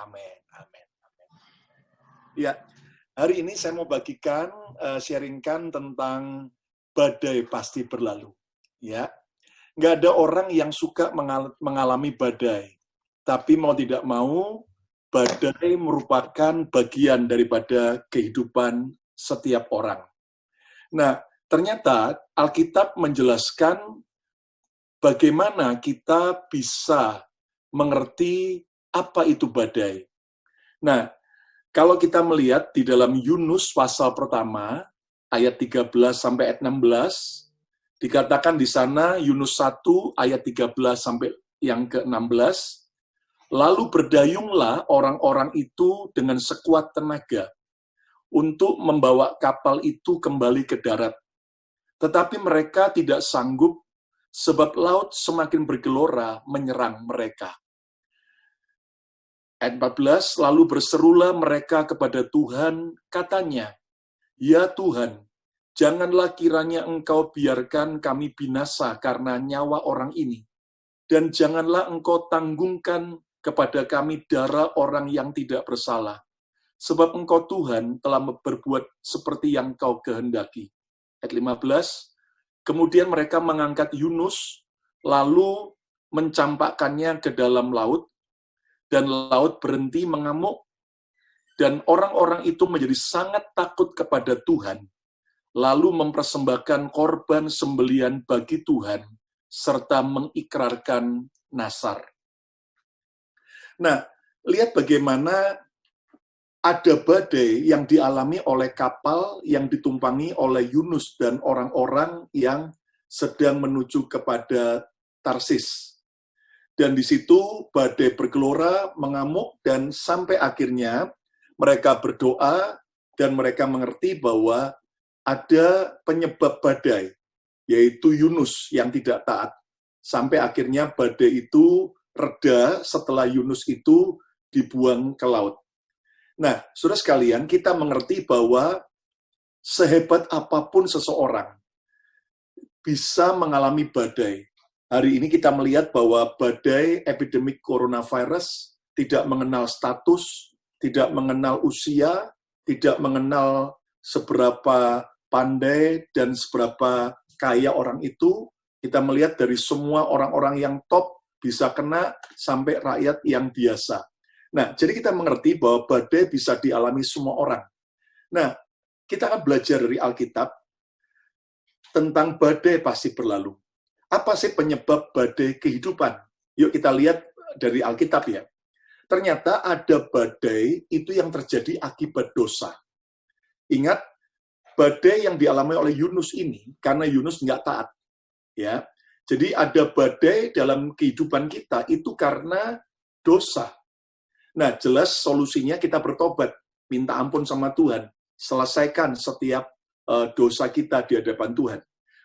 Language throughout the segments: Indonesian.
Amin. Amin. Amin. Ya, hari ini saya mau bagikan, sharingkan tentang badai pasti berlalu. Ya, nggak ada orang yang suka mengalami badai, tapi mau tidak mau, badai merupakan bagian daripada kehidupan setiap orang. Nah, ternyata Alkitab menjelaskan bagaimana kita bisa mengerti apa itu badai. Nah, kalau kita melihat di dalam Yunus pasal pertama, ayat 13 sampai ayat 16, dikatakan di sana Yunus 1 ayat 13 sampai yang ke-16, lalu berdayunglah orang-orang itu dengan sekuat tenaga untuk membawa kapal itu kembali ke darat. Tetapi mereka tidak sanggup sebab laut semakin bergelora menyerang mereka. Ayat 14, lalu berserulah mereka kepada Tuhan, katanya, ya Tuhan, janganlah kiranya Engkau biarkan kami binasa karena nyawa orang ini, dan janganlah Engkau tanggungkan kepada kami darah orang yang tidak bersalah, sebab Engkau Tuhan telah berbuat seperti yang Kau kehendaki. Ayat 15, kemudian mereka mengangkat Yunus, lalu mencampakkannya ke dalam laut, dan laut berhenti mengamuk, dan orang-orang itu menjadi sangat takut kepada Tuhan, lalu mempersembahkan korban sembelian bagi Tuhan, serta mengikrarkan nasar. Nah, lihat bagaimana ada badai yang dialami oleh kapal yang ditumpangi oleh Yunus dan orang-orang yang sedang menuju kepada Tarsis. Dan di situ badai bergelora, mengamuk, dan sampai akhirnya mereka berdoa dan mereka mengerti bahwa ada penyebab badai, yaitu Yunus yang tidak taat. Sampai akhirnya badai itu reda setelah Yunus itu dibuang ke laut. Nah, saudara sekalian, kita mengerti bahwa sehebat apapun seseorang bisa mengalami badai. Hari ini kita melihat bahwa badai epidemik coronavirus tidak mengenal status, tidak mengenal usia, tidak mengenal seberapa pandai dan seberapa kaya orang itu. Kita melihat dari semua orang-orang yang top bisa kena sampai rakyat yang biasa. Nah, jadi kita mengerti bahwa badai bisa dialami semua orang. Nah, kita akan belajar dari Alkitab tentang badai pasti berlalu. Apa sih penyebab badai kehidupan? Yuk kita lihat dari Alkitab ya. Ternyata ada badai itu yang terjadi akibat dosa. Ingat, badai yang dialami oleh Yunus ini, karena Yunus nggak taat. Ya, jadi ada badai dalam kehidupan kita itu karena dosa. Nah, jelas solusinya kita bertobat, minta ampun sama Tuhan, selesaikan setiap dosa kita di hadapan Tuhan.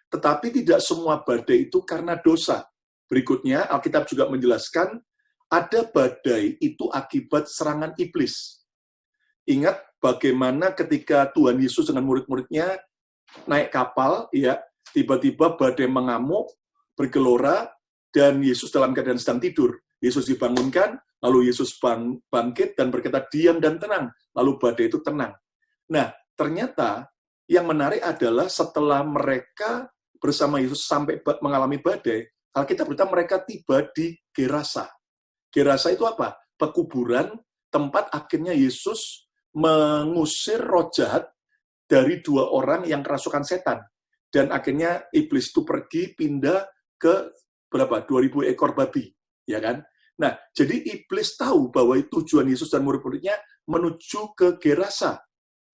Tetapi tidak semua badai itu karena dosa. Berikutnya, Alkitab juga menjelaskan, ada badai itu akibat serangan iblis. Ingat bagaimana ketika Tuhan Yesus dengan murid-muridnya naik kapal, ya tiba-tiba badai mengamuk, bergelora, dan Yesus dalam keadaan sedang tidur. Yesus dibangunkan, lalu Yesus bangkit dan berkata, diam dan tenang. Lalu badai itu tenang. Nah, ternyata yang menarik adalah setelah mereka bersama Yesus sampai mengalami badai, Alkitab berkata mereka tiba di Gerasa. Gerasa itu apa? Pekuburan, tempat akhirnya Yesus mengusir roh jahat dari dua orang yang kerasukan setan. Dan akhirnya iblis itu pergi, pindah ke berapa? 2000 ekor babi. Ya kan? Nah, jadi iblis tahu bahwa tujuan Yesus dan murid-muridnya menuju ke Gerasa.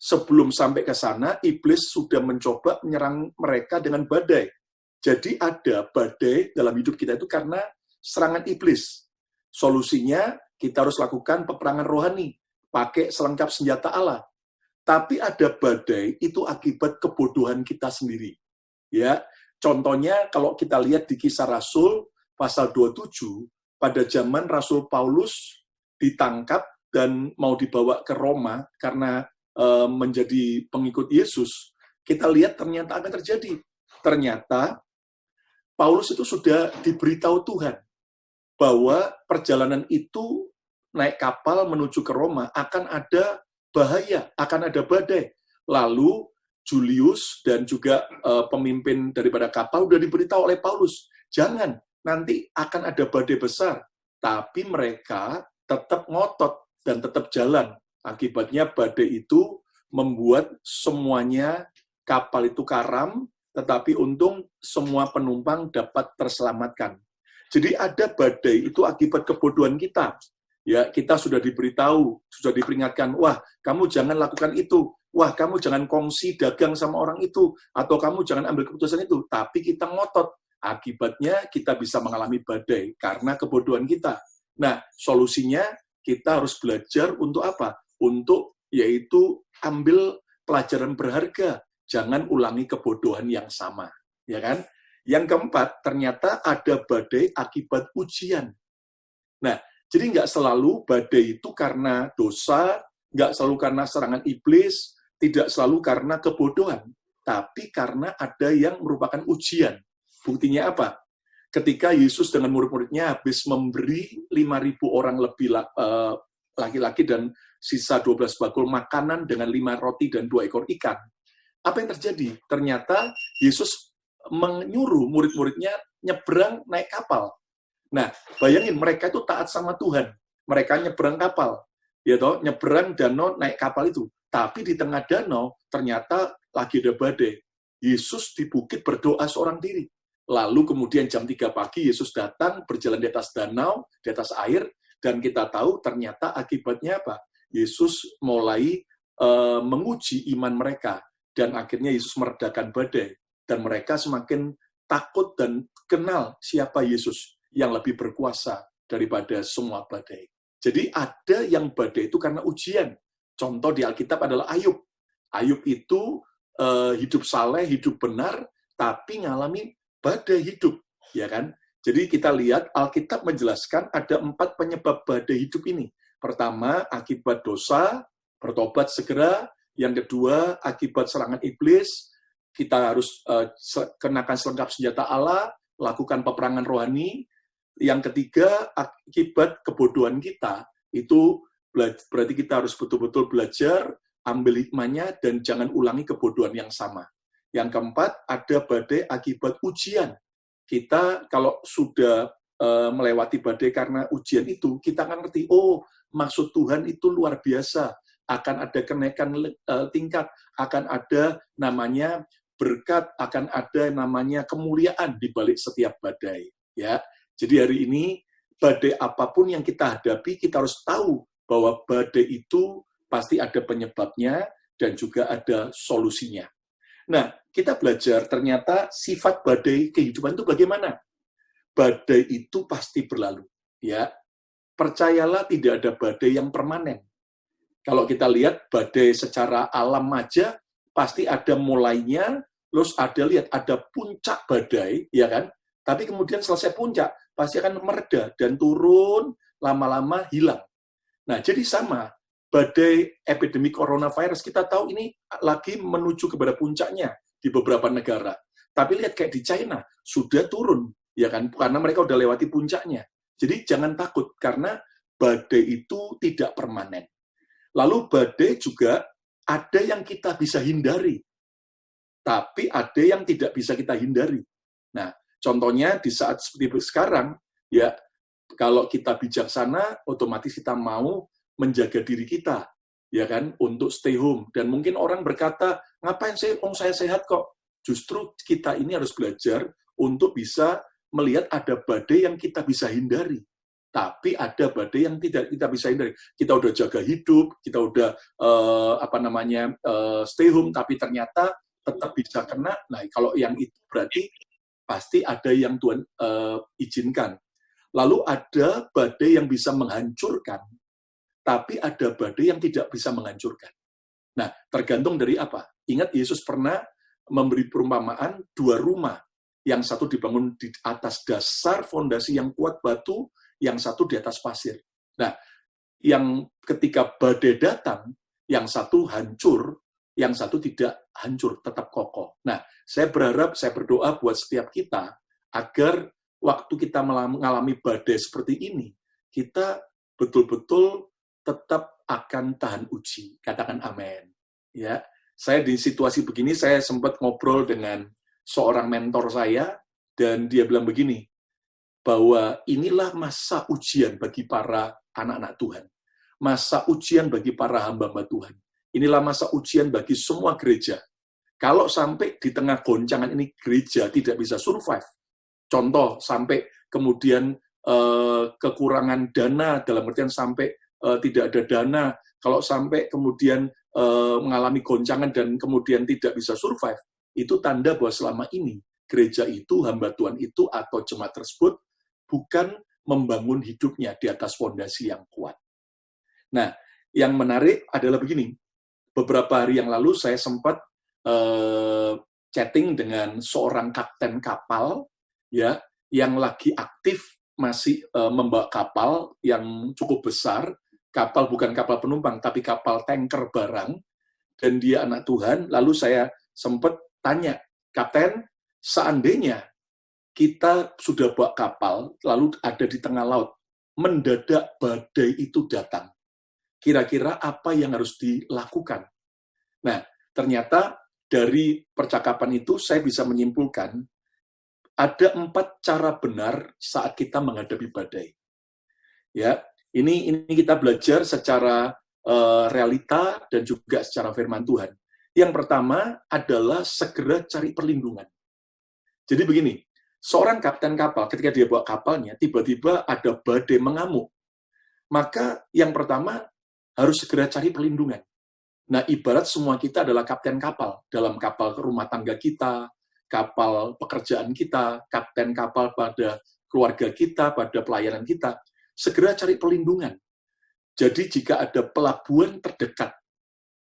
Sebelum sampai ke sana, iblis sudah mencoba menyerang mereka dengan badai. Jadi ada badai dalam hidup kita itu karena serangan iblis. Solusinya, kita harus lakukan peperangan rohani, pakai selengkap senjata Allah. Tapi ada badai itu akibat kebodohan kita sendiri. Ya, contohnya kalau kita lihat di Kisah Rasul pasal 27, pada zaman Rasul Paulus ditangkap dan mau dibawa ke Roma karena menjadi pengikut Yesus, kita lihat ternyata apa yang terjadi. Ternyata Paulus itu sudah diberitahu Tuhan bahwa perjalanan itu naik kapal menuju ke Roma, akan ada bahaya, akan ada badai. Lalu Julius dan juga pemimpin daripada kapal udah diberitahu oleh Paulus, jangan, nanti akan ada badai besar. Tapi mereka tetap ngotot dan tetap jalan. Akibatnya badai itu membuat semuanya kapal itu karam, tetapi untung semua penumpang dapat terselamatkan. Jadi ada badai itu akibat kebodohan kita. Ya, kita sudah diberitahu, sudah diperingatkan, wah, kamu jangan lakukan itu. Wah, kamu jangan kongsi dagang sama orang itu, atau kamu jangan ambil keputusan itu. Tapi kita ngotot. Akibatnya kita bisa mengalami badai karena kebodohan kita. Nah, solusinya kita harus belajar untuk apa? Untuk yaitu ambil pelajaran berharga. Jangan ulangi kebodohan yang sama. Ya kan? Yang keempat, ternyata ada badai akibat ujian. Nah, jadi nggak selalu badai itu karena dosa, nggak selalu karena serangan iblis, tidak selalu karena kebodohan, tapi karena ada yang merupakan ujian. Buktinya apa? Ketika Yesus dengan murid-muridnya habis memberi 5.000 orang lebih laki-laki dan sisa 12 bakul makanan dengan 5 roti dan 2 ekor ikan. Apa yang terjadi? Ternyata Yesus menyuruh murid-muridnya nyebrang naik kapal. Nah, bayangin mereka itu taat sama Tuhan. Mereka nyebrang kapal. Ya toh, nyebrang danau naik kapal itu. Tapi di tengah danau ternyata lagi ada badai. Yesus di bukit berdoa seorang diri. Lalu kemudian jam 3 pagi Yesus datang berjalan di atas danau, di atas air, dan kita tahu ternyata akibatnya apa? Yesus mulai menguji iman mereka, dan akhirnya Yesus meredakan badai, dan mereka semakin takut dan kenal siapa Yesus yang lebih berkuasa daripada semua badai. Jadi ada yang badai itu karena ujian. Contoh di Alkitab adalah Ayub. Ayub itu hidup saleh, hidup benar, tapi ngalami badai hidup, ya kan? Jadi kita lihat Alkitab menjelaskan ada 4 penyebab badai hidup ini. Pertama, akibat dosa, bertobat segera. Yang kedua, akibat serangan iblis, kita harus kenakan selengkap senjata Allah, lakukan peperangan rohani. Yang ketiga, akibat kebodohan kita, itu berarti kita harus betul-betul belajar, ambil hikmahnya, dan jangan ulangi kebodohan yang sama. Yang keempat, ada badai akibat ujian. Kita kalau sudah melewati badai karena ujian itu, kita akan ngerti, oh, maksud Tuhan itu luar biasa. Akan ada kenaikan tingkat, akan ada namanya berkat, akan ada namanya kemuliaan di balik setiap badai. Ya, jadi hari ini, badai apapun yang kita hadapi, kita harus tahu bahwa badai itu pasti ada penyebabnya dan juga ada solusinya. Nah, kita belajar ternyata sifat badai kehidupan itu bagaimana. Badai itu pasti berlalu. Ya, percayalah tidak ada badai yang permanen. Kalau kita lihat badai secara alam aja, pasti ada mulainya, terus ada puncak badai, ya kan? Tapi kemudian selesai puncak, pasti akan mereda dan turun, lama-lama hilang. Nah, jadi sama, badai epidemi coronavirus, kita tahu ini lagi menuju kepada puncaknya di beberapa negara. Tapi lihat kayak di China, sudah turun, ya kan? Karena mereka udah lewati puncaknya. Jadi jangan takut, karena badai itu tidak permanen. Lalu badai juga ada yang kita bisa hindari, tapi ada yang tidak bisa kita hindari. Nah, contohnya di saat seperti sekarang, ya kalau kita bijaksana, otomatis kita mau menjaga diri kita, ya kan, untuk stay home. Dan mungkin orang berkata, ngapain saya sehat kok? Justru kita ini harus belajar untuk bisa melihat ada badai yang kita bisa hindari. Tapi ada badai yang tidak kita bisa hindari. Kita udah jaga hidup, kita udah stay home, tapi ternyata tetap bisa kena. Nah, kalau yang itu berarti pasti ada yang Tuhan izinkan. Lalu ada badai yang bisa menghancurkan, tapi ada badai yang tidak bisa menghancurkan. Nah, tergantung dari apa. Ingat, Yesus pernah memberi perumpamaan 2 rumah. Yang satu dibangun di atas dasar fondasi yang kuat batu, yang satu di atas pasir. Nah, yang ketika badai datang, yang satu hancur, yang satu tidak hancur, tetap kokoh. Nah, saya berdoa buat setiap kita, agar waktu kita mengalami badai seperti ini, kita betul-betul tetap akan tahan uji. Katakan amin. Ya, saya di situasi begini, saya sempat ngobrol dengan seorang mentor saya, dan dia bilang begini, bahwa inilah masa ujian bagi para anak-anak Tuhan. Masa ujian bagi para hamba-hamba Tuhan. Inilah masa ujian bagi semua gereja. Kalau sampai di tengah goncangan ini gereja tidak bisa survive, contoh sampai kemudian kekurangan dana, dalam artian sampai tidak ada dana, kalau sampai kemudian mengalami goncangan dan kemudian tidak bisa survive, itu tanda bahwa selama ini gereja itu, hamba Tuhan itu, atau jemaat tersebut bukan membangun hidupnya di atas fondasi yang kuat. Nah, yang menarik adalah begini, beberapa hari yang lalu saya sempat chatting dengan seorang kapten kapal, ya, yang lagi aktif masih membawa kapal yang cukup besar, kapal bukan kapal penumpang, tapi kapal tanker barang, dan dia anak Tuhan. Lalu saya sempat tanya, Kapten, seandainya kita sudah bawa kapal, lalu ada di tengah laut, mendadak badai itu datang, kira-kira apa yang harus dilakukan? Nah, ternyata dari percakapan itu saya bisa menyimpulkan ada 4 cara benar saat kita menghadapi badai. Ya, ini kita belajar secara realita dan juga secara firman Tuhan. Yang pertama adalah segera cari perlindungan. Jadi begini, seorang kapten kapal ketika dia bawa kapalnya, tiba-tiba ada badai mengamuk. Maka yang pertama harus segera cari perlindungan. Nah, ibarat semua kita adalah kapten kapal. Dalam kapal rumah tangga kita, kapal pekerjaan kita, kapten kapal pada keluarga kita, pada pelayanan kita. Segera cari perlindungan. Jadi, jika ada pelabuhan terdekat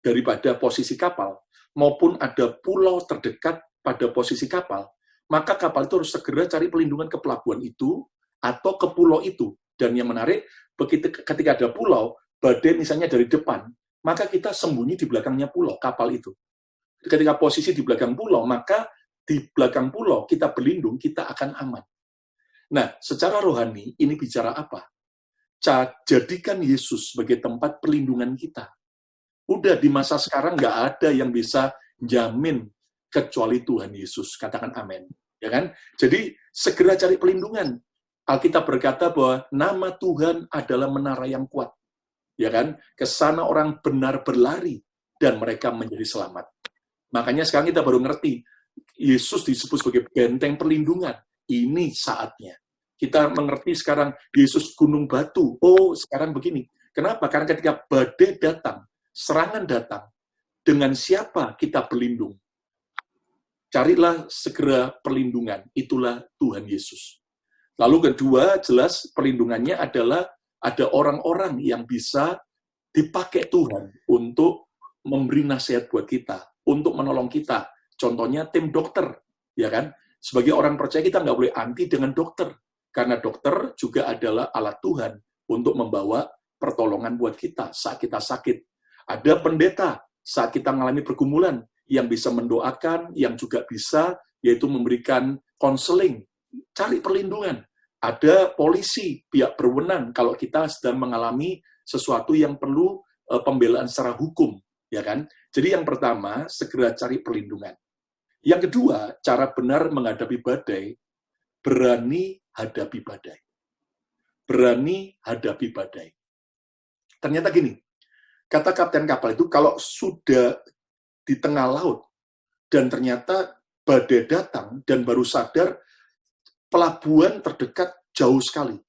daripada posisi kapal, maupun ada pulau terdekat pada posisi kapal, maka kapal itu harus segera cari perlindungan ke pelabuhan itu, atau ke pulau itu. Dan yang menarik, ketika ada pulau, badai misalnya dari depan, maka kita sembunyi di belakangnya pulau, kapal itu. Ketika posisi di belakang pulau, maka di belakang pulau kita berlindung, kita akan aman. Nah, secara rohani, ini bicara apa? Jadikan Yesus sebagai tempat perlindungan kita. Udah di masa sekarang nggak ada yang bisa jamin kecuali Tuhan Yesus. Katakan amin. Ya kan? Jadi, segera cari perlindungan. Alkitab berkata bahwa nama Tuhan adalah menara yang kuat. Ya kan? Kesana orang benar berlari dan mereka menjadi selamat. Makanya sekarang kita baru ngerti Yesus disebut sebagai benteng perlindungan. Ini saatnya. Kita mengerti sekarang Yesus gunung batu. Oh, sekarang begini. Kenapa? Karena ketika badai datang, serangan datang, dengan siapa kita berlindung? Carilah segera perlindungan. Itulah Tuhan Yesus. Lalu kedua, jelas perlindungannya adalah ada orang-orang yang bisa dipakai Tuhan untuk memberi nasihat buat kita, untuk menolong kita. Contohnya tim dokter, ya kan? Sebagai orang percaya kita nggak boleh anti dengan dokter, karena dokter juga adalah alat Tuhan untuk membawa pertolongan buat kita saat kita sakit. Ada pendeta saat kita mengalami pergumulan yang bisa mendoakan, yang juga bisa yaitu memberikan konseling, cari perlindungan. Ada polisi, pihak berwenang kalau kita sedang mengalami sesuatu yang perlu pembelaan secara hukum, ya kan? Jadi yang pertama, segera cari perlindungan. Yang kedua, cara benar menghadapi badai, berani hadapi badai. Berani hadapi badai. Ternyata gini, kata kapten kapal itu, kalau sudah di tengah laut, dan ternyata badai datang, dan baru sadar, pelabuhan terdekat jauh sekali.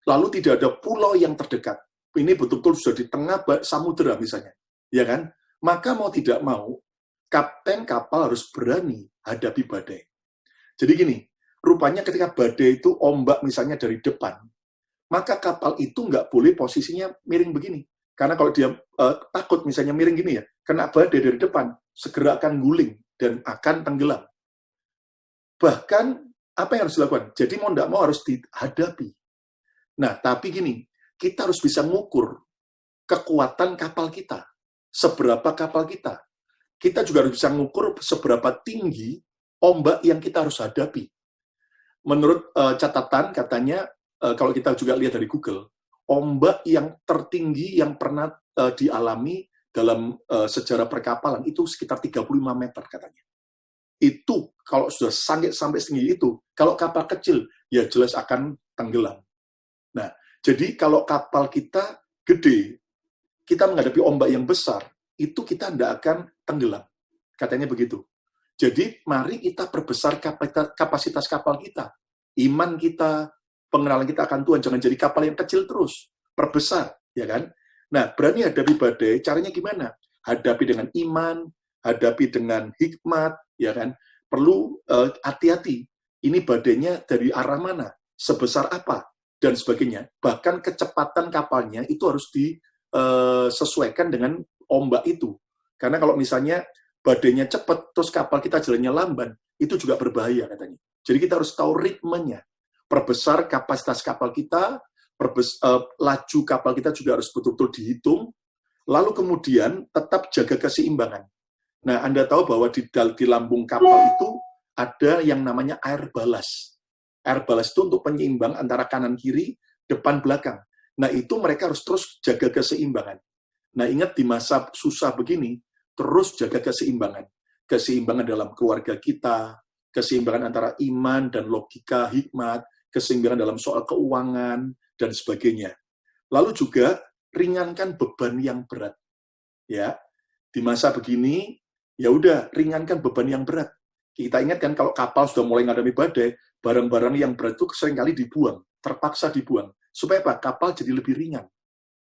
Lalu tidak ada pulau yang terdekat. Ini betul-betul sudah di tengah samudera misalnya. Ya kan? Maka mau tidak mau, kapten kapal harus berani hadapi badai. Jadi gini, rupanya ketika badai itu ombak misalnya dari depan, maka kapal itu nggak boleh posisinya miring begini. Karena kalau dia takut misalnya miring gini ya, kena badai dari depan, segera akan guling dan akan tenggelam. Bahkan apa yang harus dilakukan? Jadi mau tidak mau harus dihadapi. Nah, tapi gini, kita harus bisa mengukur kekuatan kapal kita. Seberapa kapal kita. Kita juga harus bisa mengukur seberapa tinggi ombak yang kita harus hadapi. Menurut catatan, katanya, kalau kita juga lihat dari Google, ombak yang tertinggi yang pernah dialami dalam sejarah perkapalan itu sekitar 35 meter katanya. Itu kalau sudah sampai setinggi itu, kalau kapal kecil ya jelas akan tenggelam. Nah, jadi kalau kapal kita gede, kita menghadapi ombak yang besar, itu kita tidak akan tenggelam. Katanya begitu. Jadi mari kita perbesar kapasitas kapal kita. Iman kita, pengenalan kita akan Tuhan, jangan jadi kapal yang kecil terus. Perbesar, ya kan? Nah, berani hadapi badai, caranya gimana? Hadapi dengan iman, hadapi dengan hikmat, ya kan? Perlu hati-hati. Ini badainya dari arah mana? Sebesar apa? Dan sebagainya. Bahkan kecepatan kapalnya itu harus disesuaikan dengan ombak itu. Karena kalau misalnya badainya cepat, terus kapal kita jalannya lamban, itu juga berbahaya katanya. Jadi kita harus tahu ritmenya. Perbesar kapasitas kapal kita, laju kapal kita juga harus betul-betul dihitung, lalu kemudian tetap jaga keseimbangan. Nah, Anda tahu bahwa di lambung kapal itu ada yang namanya air balas. Air balas itu untuk penyeimbang antara kanan-kiri, depan-belakang. Nah, itu mereka harus terus jaga keseimbangan. Nah, ingat di masa susah begini, terus jaga keseimbangan. Keseimbangan dalam keluarga kita, keseimbangan antara iman dan logika, hikmat, keseimbangan dalam soal keuangan, dan sebagainya. Lalu juga ringankan beban yang berat. Ya, di masa begini, ya udah ringankan beban yang berat. Kita ingatkan kalau kapal sudah mulai menghadapi badai, barang-barang yang berat itu seringkali dibuang, terpaksa dibuang. Supaya apa? Kapal jadi lebih ringan.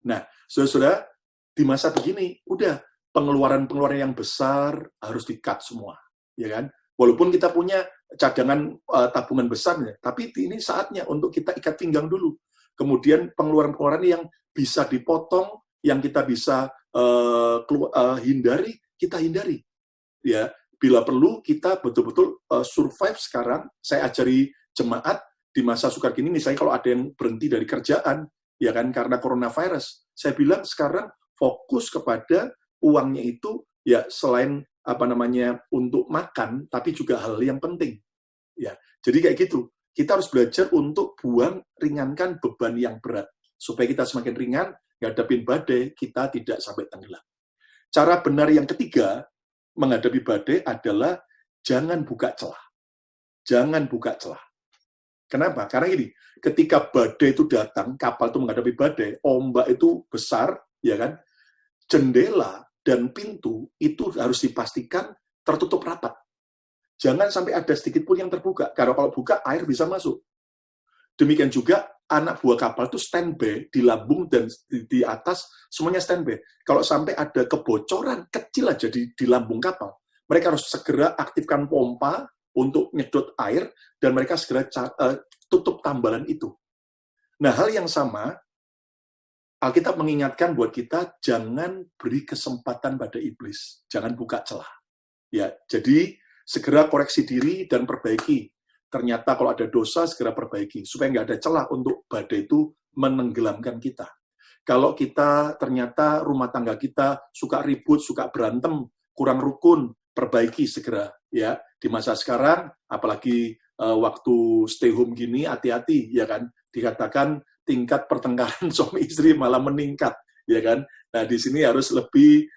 Nah, saudara-saudara, di masa begini, udah pengeluaran-pengeluaran yang besar harus di-cut semua, ya kan? Walaupun kita punya cadangan tabungan besar, tapi ini saatnya untuk kita ikat pinggang dulu. Kemudian pengeluaran-pengeluaran yang bisa dipotong, yang kita bisa hindari, kita hindari. Ya, bila perlu kita betul-betul survive sekarang. Saya ajari jemaat di masa sukar gini, misalnya kalau ada yang berhenti dari kerjaan, ya kan, karena coronavirus, saya bilang sekarang fokus kepada uangnya itu ya selain untuk makan, tapi juga hal yang penting. Ya, jadi kayak gitu. Kita harus belajar untuk ringankan beban yang berat supaya kita semakin ringan ngadepin badai, kita tidak sampai tenggelam. Cara benar yang ketiga menghadapi badai adalah jangan buka celah. Jangan buka celah. Kenapa? Karena ini, ketika badai itu datang, kapal itu menghadapi badai, ombak itu besar, ya kan? Jendela dan pintu itu harus dipastikan tertutup rapat. Jangan sampai ada sedikit pun yang terbuka, karena kalau buka, air bisa masuk. Demikian juga anak buah kapal itu standby di lambung dan di atas, semuanya standby. Kalau sampai ada kebocoran kecil aja di lambung kapal, mereka harus segera aktifkan pompa untuk nyedot air, dan mereka segera tutup tambalan itu. Nah, hal yang sama, Alkitab mengingatkan buat kita, jangan beri kesempatan pada iblis. Jangan buka celah. Ya, jadi segera koreksi diri dan perbaiki. Ternyata kalau ada dosa, segera perbaiki. Supaya nggak ada celah untuk badai itu menenggelamkan kita. Kalau kita ternyata rumah tangga kita suka ribut, suka berantem, kurang rukun, perbaiki segera. Ya, di masa sekarang, apalagi waktu stay home gini, hati-hati, ya kan? Dikatakan tingkat pertengkaran suami istri malah meningkat, ya kan? Nah, di sini harus lebih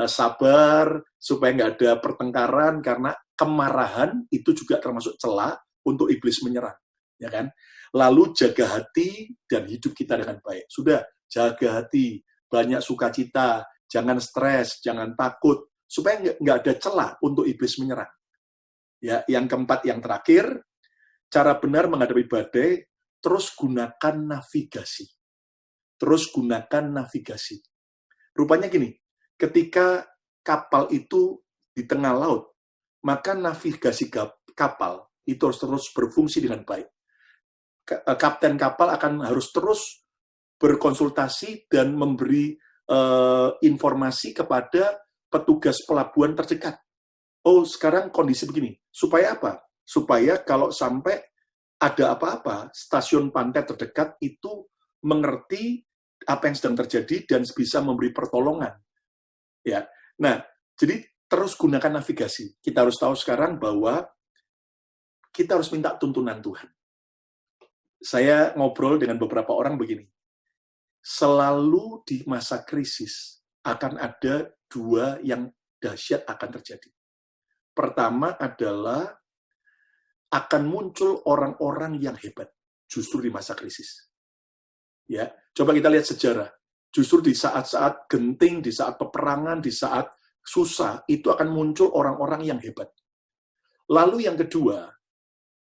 sabar supaya nggak ada pertengkaran, karena kemarahan itu juga termasuk celah untuk iblis menyerang, ya kan? Lalu jaga hati dan hidup kita dengan baik. Sudah, jaga hati, banyak sukacita, jangan stres, jangan takut, supaya nggak ada celah untuk iblis menyerang. Ya, yang keempat, yang terakhir, cara benar menghadapi badai, terus gunakan navigasi. Terus gunakan navigasi. Rupanya gini, ketika kapal itu di tengah laut, maka navigasi kapal itu harus terus berfungsi dengan baik. Kapten kapal harus terus berkonsultasi dan memberi informasi kepada petugas pelabuhan terdekat. Oh, sekarang kondisi begini. Supaya apa? Supaya kalau sampai ada apa-apa, stasiun pantai terdekat itu mengerti apa yang sedang terjadi dan bisa memberi pertolongan. Ya. Nah, jadi terus gunakan navigasi. Kita harus tahu sekarang bahwa kita harus minta tuntunan Tuhan. saya ngobrol dengan beberapa orang begini, selalu di masa krisis akan ada dua yang dahsyat akan terjadi. Pertama adalah akan muncul orang-orang yang hebat justru di masa krisis. Ya, coba kita lihat sejarah. Justru di saat-saat genting, di saat peperangan, di saat susah, itu akan muncul orang-orang yang hebat. Lalu yang kedua,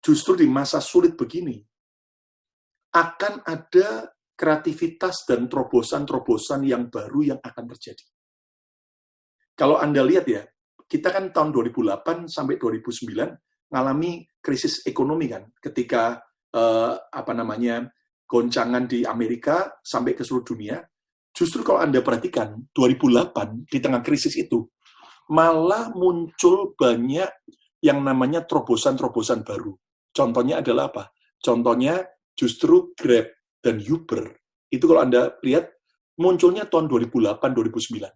justru di masa sulit begini, akan ada kreativitas dan terobosan-terobosan yang baru yang akan terjadi. Kalau Anda lihat ya, kita kan tahun 2008 sampai 2009 mengalami krisis ekonomi kan, ketika goncangan di Amerika sampai ke seluruh dunia. Justru kalau Anda perhatikan 2008 di tengah krisis itu malah muncul banyak yang namanya terobosan-terobosan baru. Contohnya adalah apa? Contohnya justru Grab dan Uber. Itu kalau Anda lihat munculnya tahun 2008-2009.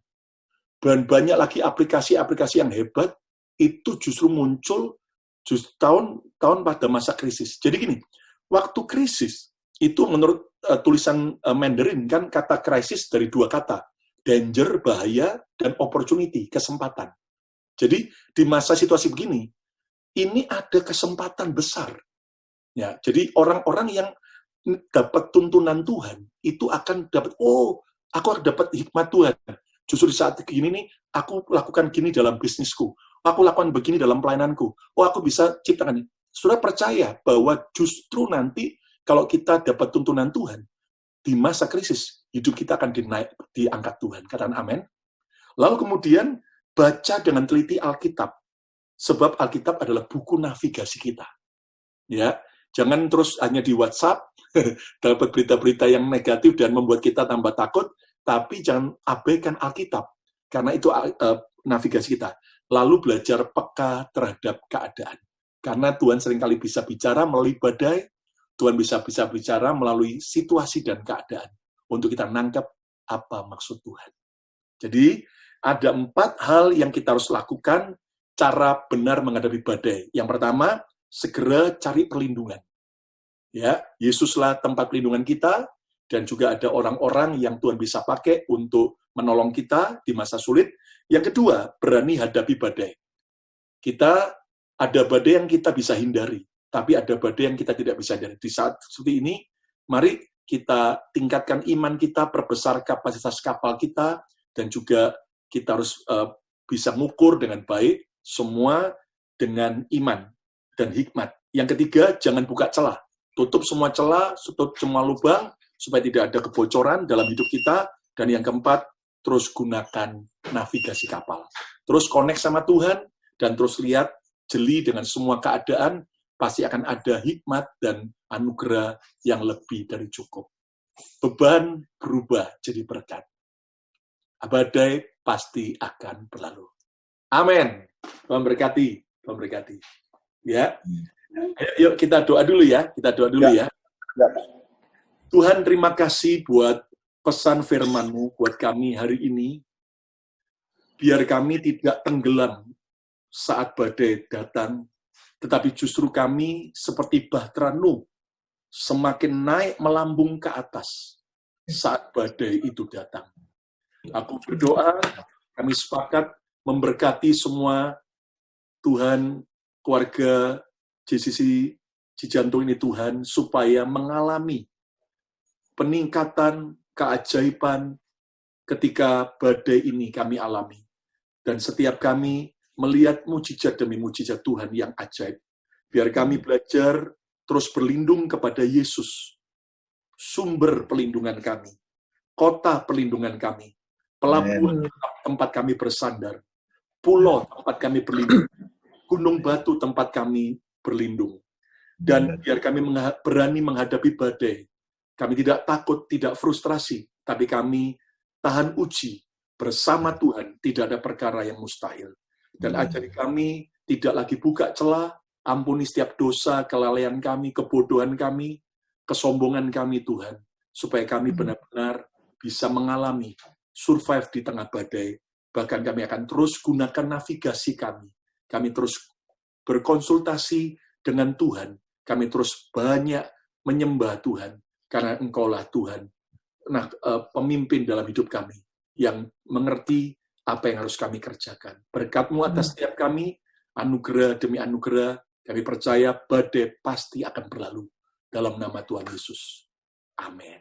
Dan banyak lagi aplikasi-aplikasi yang hebat itu justru muncul justru tahun pada masa krisis. Jadi gini, waktu krisis itu menurut tulisan Mandarin kan kata krisis dari dua kata, danger, bahaya, dan opportunity, kesempatan. Jadi di masa situasi begini, ini ada kesempatan besar. Ya, jadi orang-orang yang dapat tuntunan Tuhan itu akan dapat, oh, aku akan dapat hikmat Tuhan. Justru di saat begini nih, aku lakukan gini dalam bisnisku. Aku lakukan begini dalam pelayananku. Oh, aku bisa ciptakan. Saudara percaya bahwa justru nanti kalau kita dapat tuntunan Tuhan, di masa krisis, hidup kita akan diangkat Tuhan. Katakan amin. Lalu kemudian, baca dengan teliti Alkitab. Sebab Alkitab adalah buku navigasi kita. Ya, jangan terus hanya di WhatsApp, dapat berita-berita yang negatif dan membuat kita tambah takut, tapi jangan abaikan Alkitab, karena itu navigasi kita. Lalu belajar peka terhadap keadaan. Karena Tuhan seringkali bisa bicara melalui badai, Tuhan bisa bicara melalui situasi dan keadaan, untuk kita nangkep apa maksud Tuhan. Jadi, ada 4 hal yang kita harus lakukan, cara benar menghadapi badai. Yang pertama, segera cari perlindungan. Ya, Yesuslah tempat perlindungan kita, dan juga ada orang-orang yang Tuhan bisa pakai untuk menolong kita di masa sulit. Yang kedua, berani hadapi badai. Kita ada badai yang kita bisa hindari, tapi ada badai yang kita tidak bisa hindari. Di saat seperti ini, mari kita tingkatkan iman kita, perbesar kapasitas kapal kita, dan juga kita harus bisa mengukur dengan baik, semua dengan iman dan hikmat. Yang ketiga, jangan buka celah. Tutup semua celah, tutup semua lubang, supaya tidak ada kebocoran dalam hidup kita. Dan yang keempat, terus gunakan navigasi kapal. Terus connect sama Tuhan, dan terus lihat, jeli dengan semua keadaan, pasti akan ada hikmat dan anugerah yang lebih dari cukup. Beban berubah jadi berkat. Badai pasti akan berlalu. Amin. Tuhan berkati. Tuhan berkati. Ya. Yuk kita doa dulu ya. Kita doa dulu ya. Tuhan, terima kasih buat pesan firman-Mu buat kami hari ini. Biar kami tidak tenggelam saat badai datang, tetapi justru kami seperti bahtera Nuh, semakin naik melambung ke atas saat badai itu datang. Aku berdoa, kami sepakat memberkati semua Tuhan, keluarga JCC Cijantung ini Tuhan, supaya mengalami peningkatan, keajaiban ketika badai ini kami alami. Dan setiap kami melihat mujizat demi mujizat Tuhan yang ajaib. Biar kami belajar terus berlindung kepada Yesus, sumber perlindungan kami, kota perlindungan kami, pelabuhan tempat kami bersandar, pulau tempat kami berlindung, gunung batu tempat kami berlindung. Dan biar kami berani menghadapi badai. Kami tidak takut, tidak frustrasi, tapi kami tahan uji bersama Tuhan. Tidak ada perkara yang mustahil. Dan ajari kami tidak lagi buka celah, ampuni setiap dosa, kelalaian kami, kebodohan kami, kesombongan kami Tuhan, supaya kami benar-benar bisa mengalami survive di tengah badai. Bahkan kami akan terus gunakan navigasi kami. Kami terus berkonsultasi dengan Tuhan. Kami terus banyak menyembah Tuhan, karena Engkaulah Tuhan. Nah, pemimpin dalam hidup kami, yang mengerti apa yang harus kami kerjakan. Berkat-Mu atas setiap kami, anugerah demi anugerah, kami percaya badai pasti akan berlalu. Dalam nama Tuhan Yesus. Amin.